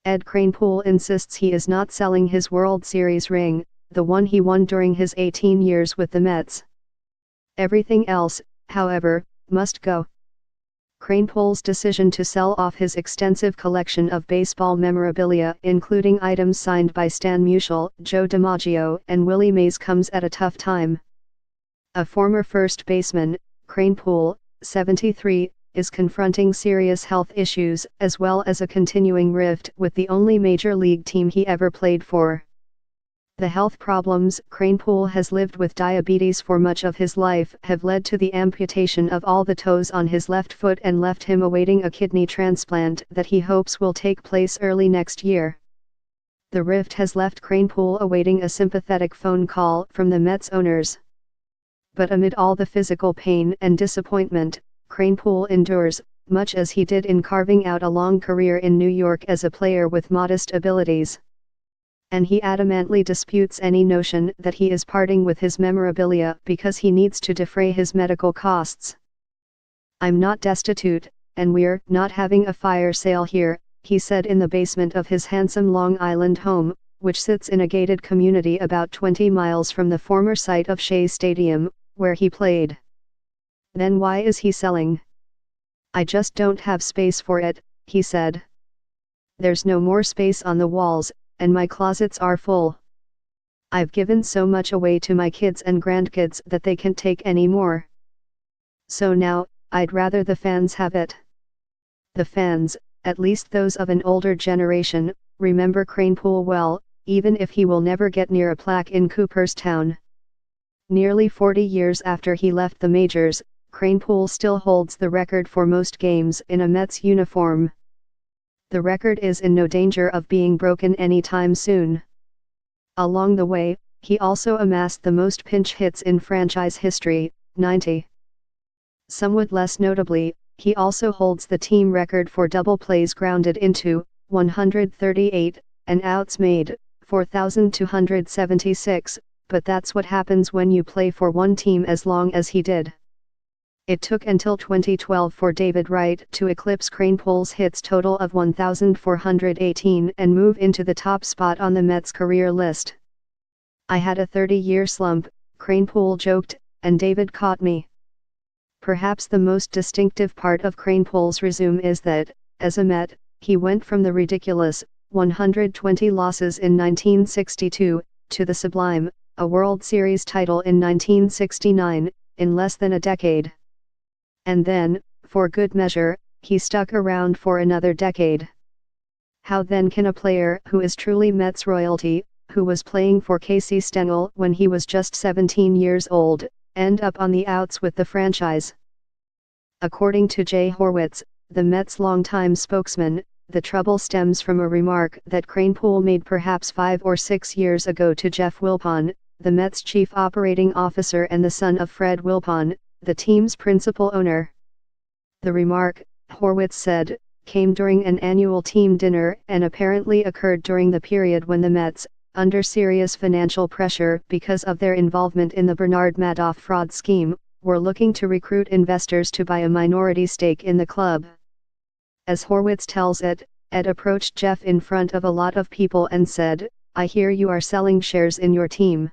Ed Kranepool insists he is not selling his World Series ring, the one he won during his 18 years with the Mets. Everything else, however, must go. Kranepool's decision to sell off his extensive collection of baseball memorabilia, including items signed by Stan Musial, Joe DiMaggio, and Willie Mays, comes at a tough time. A former first baseman, Kranepool, 73, is confronting serious health issues as well as a continuing rift with the only major league team he ever played for. The health problems Kranepool has lived with diabetes for much of his life have led to the amputation of all the toes on his left foot and left him awaiting a kidney transplant that he hopes will take place early next year. The rift has left Kranepool awaiting a sympathetic phone call from the Mets owners. But amid all the physical pain and disappointment, Kranepool endures, much as he did in carving out a long career in New York as a player with modest abilities. And he adamantly disputes any notion that he is parting with his memorabilia because he needs to defray his medical costs. "I'm not destitute, and we're not having a fire sale here," he said in the basement of his handsome Long Island home, which sits in a gated community about 20 miles from the former site of Shea Stadium, where he played. Then why is he selling? "I just don't have space for it," he said. "There's no more space on the walls, and my closets are full. I've given so much away to my kids and grandkids that they can't take any more. So now, I'd rather the fans have it." The fans, at least those of an older generation, remember Kranepool well, even if he will never get near a plaque in Cooperstown. Nearly 40 years after he left the majors, Kranepool still holds the record for most games in a Mets uniform. The record is in no danger of being broken anytime soon. Along the way, he also amassed the most pinch hits in franchise history, 90. Somewhat less notably, he also holds the team record for double plays grounded into, 138, and outs made, 4,276, but that's what happens when you play for one team as long as he did. It took until 2012 for David Wright to eclipse Kranepool's hits total of 1,418 and move into the top spot on the Mets' career list. "I had a 30-year slump," Kranepool joked, "and David caught me." Perhaps the most distinctive part of Kranepool's resume is that, as a Met, he went from the ridiculous 120 losses in 1962, to the sublime, a World Series title in 1969, in less than a decade. And then, for good measure, he stuck around for another decade. How then can a player who is truly Mets royalty, who was playing for Casey Stengel when he was just 17 years old, end up on the outs with the franchise? According to Jay Horwitz, the Mets' longtime spokesman, the trouble stems from a remark that Kranepool made perhaps 5 or 6 years ago to Jeff Wilpon, the Mets' chief operating officer and the son of Fred Wilpon, the team's principal owner. The remark, Horwitz said, came during an annual team dinner and apparently occurred during the period when the Mets, under serious financial pressure because of their involvement in the Bernard Madoff fraud scheme, were looking to recruit investors to buy a minority stake in the club. As Horwitz tells it, Ed approached Jeff in front of a lot of people and said, "I hear you are selling shares in your team.